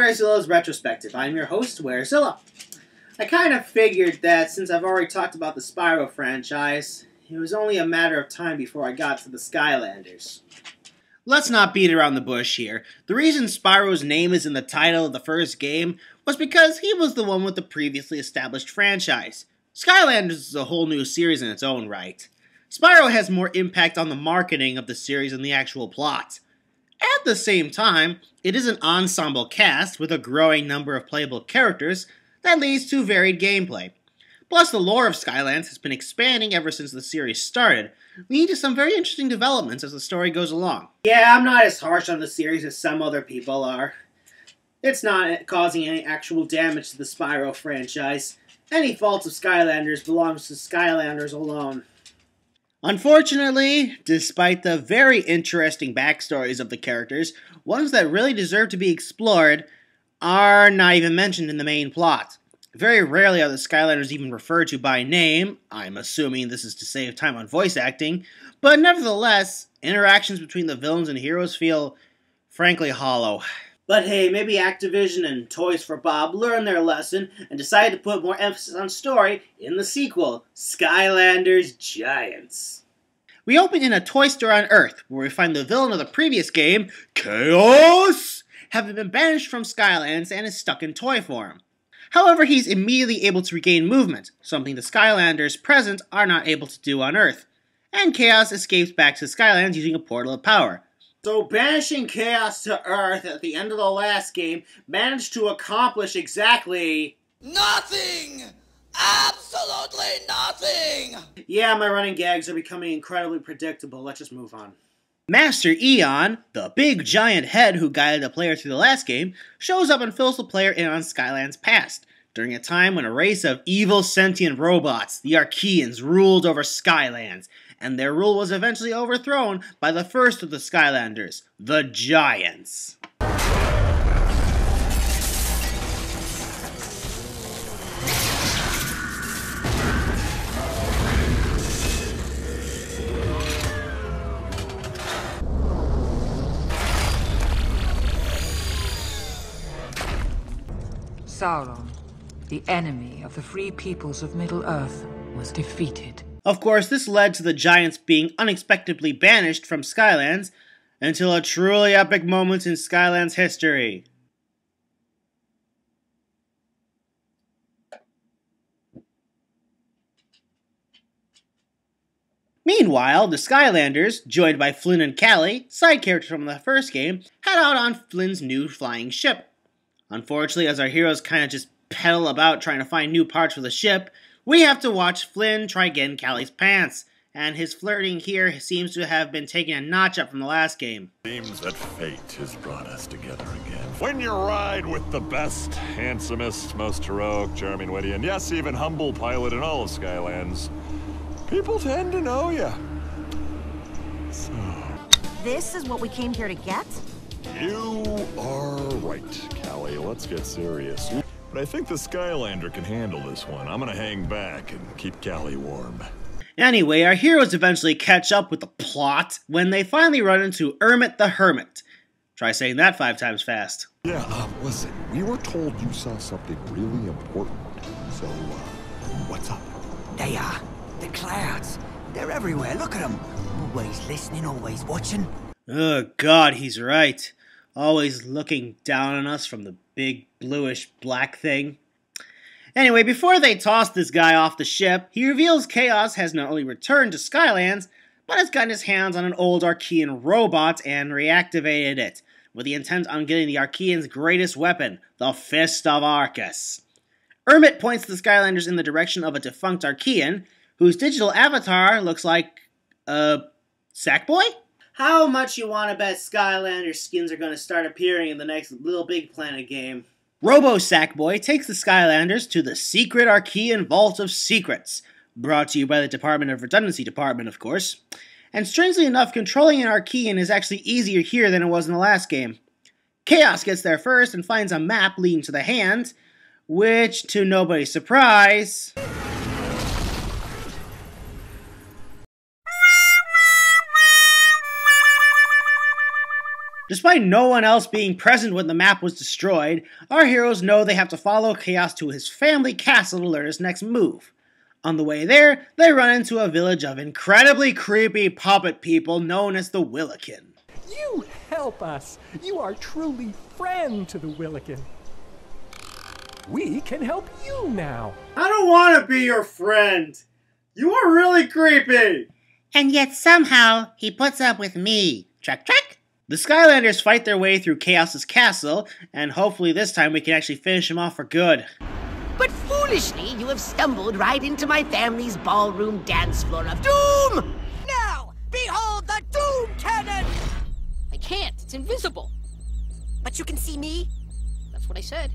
Werezilla's Retrospective. I'm your host, Werezilla. I kind of figured that since I've already talked about the Spyro franchise, it was only a matter of time before I got to the Skylanders. Let's not beat around the bush here. The reason Spyro's name is in the title of the first game was because he was the one with the previously established franchise. Skylanders is a whole new series in its own right. Spyro has more impact on the marketing of the series than the actual plot. At the same time, it is an ensemble cast with a growing number of playable characters that leads to varied gameplay. Plus, the lore of Skylanders has been expanding ever since the series started, leading to some very interesting developments as the story goes along. Yeah, I'm not as harsh on the series as some other people are. It's not causing any actual damage to the Spyro franchise. Any fault of Skylanders belongs to Skylanders alone. Unfortunately, despite the very interesting backstories of the characters, ones that really deserve to be explored are not even mentioned in the main plot. Very rarely are the Skylanders even referred to by name. I'm assuming this is to save time on voice acting, but nevertheless, interactions between the villains and heroes feel, frankly, hollow. But hey, maybe Activision and Toys for Bob learned their lesson and decided to put more emphasis on story in the sequel, Skylanders Giants. We open in a toy store on Earth, where we find the villain of the previous game, Chaos, having been banished from Skylands and is stuck in toy form. However, he's immediately able to regain movement, something the Skylanders present are not able to do on Earth, and Chaos escapes back to Skylands using a portal of power. So banishing Chaos to Earth at the end of the last game managed to accomplish exactly nothing! Absolutely nothing! Yeah, my running gags are becoming incredibly predictable. Let's just move on. Master Eon, the big giant head who guided the player through the last game, shows up and fills the player in on Skyland's past, during a time when a race of evil sentient robots, the Archeans, ruled over Skylands, and their rule was eventually overthrown by the first of the Skylanders, the Giants. Sauron, the enemy of the free peoples of Middle-earth, was defeated. Of course, this led to the Giants being unexpectedly banished from Skylands until a truly epic moment in Skyland's history. Meanwhile, the Skylanders, joined by Flynn and Callie, side characters from the first game, head out on Flynn's new flying ship. Unfortunately, as our heroes kind of just pedal about trying to find new parts for the ship, we have to watch Flynn try getting Callie's pants, and his flirting here seems to have been taken a notch up from the last game. Seems that fate has brought us together again. When you ride with the best, handsomest, most heroic, charming, witty, and yes, even humble pilot in all of Skylands, people tend to know you. So... This is what we came here to get? You are right, Callie. Let's get serious. But I think the Skylander can handle this one. I'm gonna hang back and keep Callie warm. Anyway, our heroes eventually catch up with the plot when they finally run into Ermit the Hermit. Try saying that 5 times fast. Yeah, listen, we were told you saw something really important. So, what's up? They are. The clouds. They're everywhere. Look at them. Always listening, always watching. Oh god, he's right. Always looking down on us from the big bluish black thing. Anyway, before they toss this guy off the ship, he reveals Chaos has not only returned to Skylands, but has gotten his hands on an old Archean robot and reactivated it, with the intent on getting the Archeans' greatest weapon, the Fist of Arcus. Ermit points the Skylanders in the direction of a defunct Archean, whose digital avatar looks like Sackboy? How much you want to bet Skylander skins are going to start appearing in the next Little Big Planet game? Robo Sackboy takes the Skylanders to the secret Archean Vault of Secrets, brought to you by the Department of Redundancy Department, of course. And strangely enough, controlling an Archean is actually easier here than it was in the last game. Chaos gets there first and finds a map leading to the hand, which, to nobody's surprise... Despite no one else being present when the map was destroyed, our heroes know they have to follow Chaos to his family castle to learn his next move. On the way there, they run into a village of incredibly creepy puppet people known as the Willikin. You help us. You are truly friend to the Willikin. We can help you now. I don't want to be your friend. You are really creepy. And yet somehow he puts up with me. Track, track. The Skylanders fight their way through Chaos's castle, and hopefully this time we can actually finish him off for good. But foolishly, you have stumbled right into my family's ballroom dance floor of doom! Now, behold the doom cannon! I can't. It's invisible. But you can see me? That's what I said.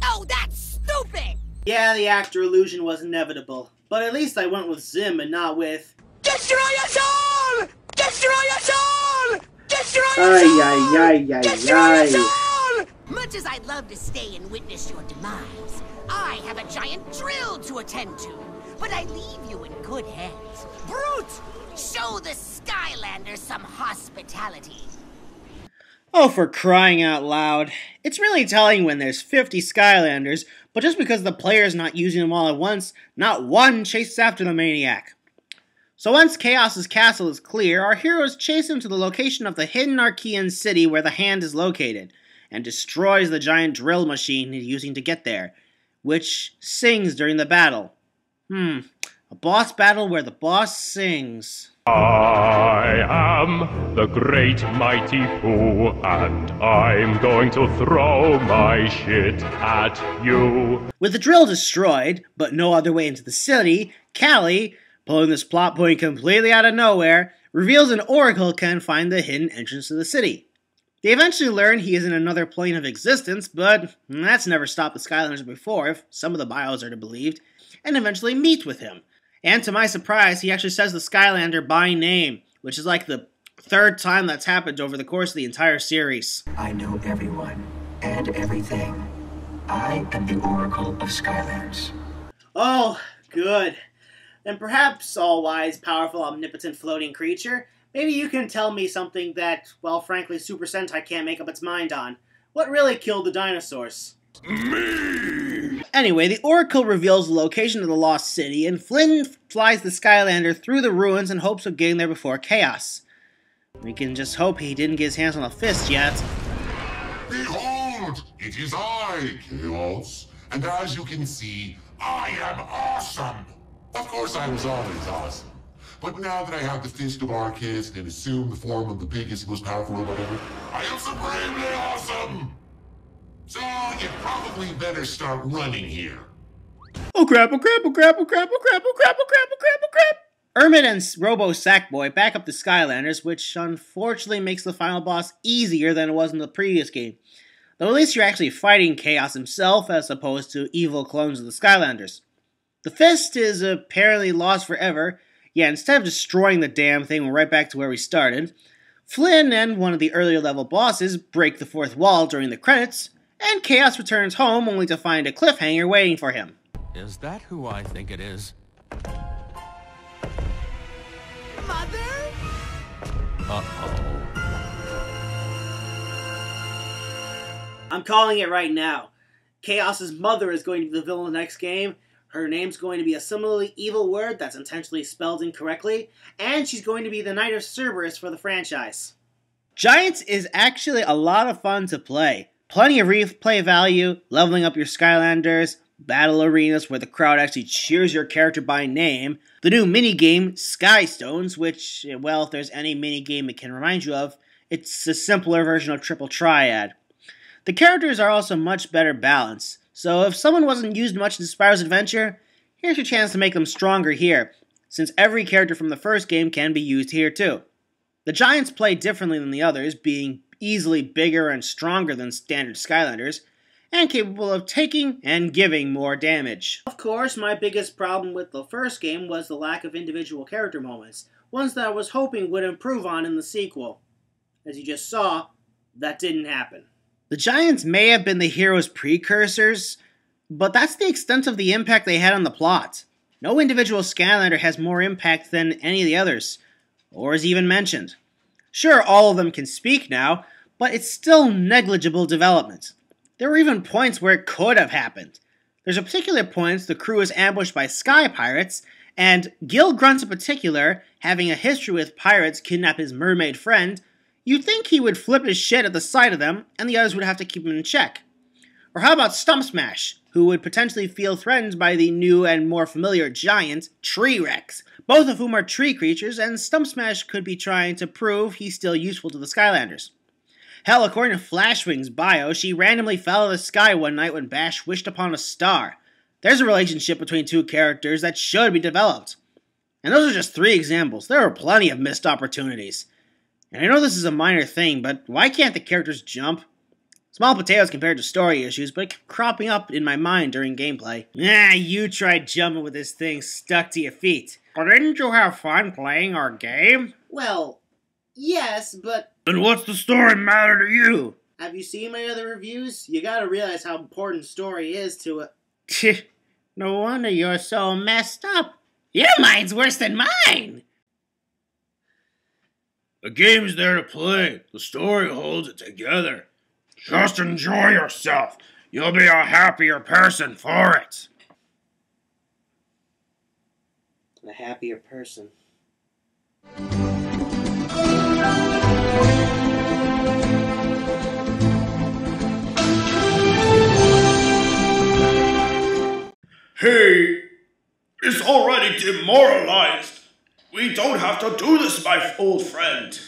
Oh, that's stupid! Yeah, the actor illusion was inevitable, but at least I went with Zim and not with... Destroy us all! Destroy us all! Destroy us all! Destroy us all! Much as I'd love to stay and witness your demise, I have a giant drill to attend to, but I leave you in good hands. Brute! Show the Skylanders some hospitality. Oh, for crying out loud. It's really telling when there's 50 Skylanders, but just because the player's not using them all at once, not one chases after the maniac. So once Chaos's castle is clear, our heroes chase him to the location of the hidden Archean city where the hand is located, and destroys the giant drill machine he's using to get there, which sings during the battle. A boss battle where the boss sings. I am the great mighty Pooh, and I'm going to throw my shit at you. With the drill destroyed, but no other way into the city, Callie, pulling this plot point completely out of nowhere, reveals an oracle can find the hidden entrance to the city. They eventually learn he is in another plane of existence, but that's never stopped the Skylanders before, if some of the bios are to be believed, and eventually meet with him. And to my surprise, he actually says the Skylander by name, which is like the third time that's happened over the course of the entire series. I know everyone and everything. I am the Oracle of Skylanders. Oh, good. Then perhaps, all-wise, powerful, omnipotent floating creature, maybe you can tell me something that, well, frankly, Super Sentai can't make up its mind on. What really killed the dinosaurs? Me! Anyway, the Oracle reveals the location of the Lost City, and Flynn flies the Skylander through the ruins in hopes of getting there before Chaos. We can just hope he didn't get his hands on a fist yet. Behold! It is I, Chaos. And as you can see, I am awesome! Of course I was always awesome. But now that I have the Fist of Arceus and assume the form of the biggest, most powerful or whatever, I am supremely awesome! So you probably better start running here. Oh crap, oh crap, oh crap, oh crap, oh crap, oh crap, oh crap, oh crap, oh crap! Ermit and Robo Sackboy back up the Skylanders, which unfortunately makes the final boss easier than it was in the previous game. Though at least you're actually fighting Chaos himself as opposed to evil clones of the Skylanders. The Fist is apparently lost forever. Yeah, instead of destroying the damn thing, we're right back to where we started. Flynn and one of the earlier level bosses break the fourth wall during the credits, and Chaos returns home only to find a cliffhanger waiting for him. Is that who I think it is? Mother? Uh-oh. I'm calling it right now. Chaos's mother is going to be the villain in the next game. Her name's going to be a similarly evil word that's intentionally spelled incorrectly, and she's going to be the Knight of Cerberus for the franchise. Giants is actually a lot of fun to play. Plenty of replay value, leveling up your Skylanders, battle arenas where the crowd actually cheers your character by name, the new minigame, Sky Stones, which, well, if there's any minigame it can remind you of, it's a simpler version of Triple Triad. The characters are also much better balanced, so if someone wasn't used much in Spyro's Adventure, here's your chance to make them stronger here, since every character from the first game can be used here too. The Giants play differently than the others, being easily bigger and stronger than standard Skylanders, and capable of taking and giving more damage. Of course, my biggest problem with the first game was the lack of individual character moments, ones that I was hoping would improve on in the sequel. As you just saw, that didn't happen. The Giants may have been the hero's precursors, but that's the extent of the impact they had on the plot. No individual Skylander has more impact than any of the others, or is even mentioned. Sure, all of them can speak now, but it's still negligible development. There were even points where it could have happened. There's a particular point the crew is ambushed by sky pirates, and Gil Grunt in particular, having a history with pirates kidnap his mermaid friend, you'd think he would flip his shit at the sight of them, and the others would have to keep him in check. Or how about Stump Smash, who would potentially feel threatened by the new and more familiar giant, Tree Rex, both of whom are tree creatures, and Stump Smash could be trying to prove he's still useful to the Skylanders. Hell, according to Flashwing's bio, she randomly fell out of the sky one night when Bash wished upon a star. There's a relationship between two characters that should be developed. And those are just 3 examples. There are plenty of missed opportunities. And I know this is a minor thing, but why can't the characters jump? Small potatoes compared to story issues, but it kept cropping up in my mind during gameplay. You tried jumping with this thing stuck to your feet. But didn't you have fun playing our game? Well, yes, but... Then what's the story matter to you? Have you seen my other reviews? You gotta realize how important story is to a... No wonder you're so messed up. Your mind's worse than mine! The game's there to play. The story holds it together. Just enjoy yourself. You'll be a happier person for it. A happier person. Hey, it's already demoralized. We don't have to do this, my old friend.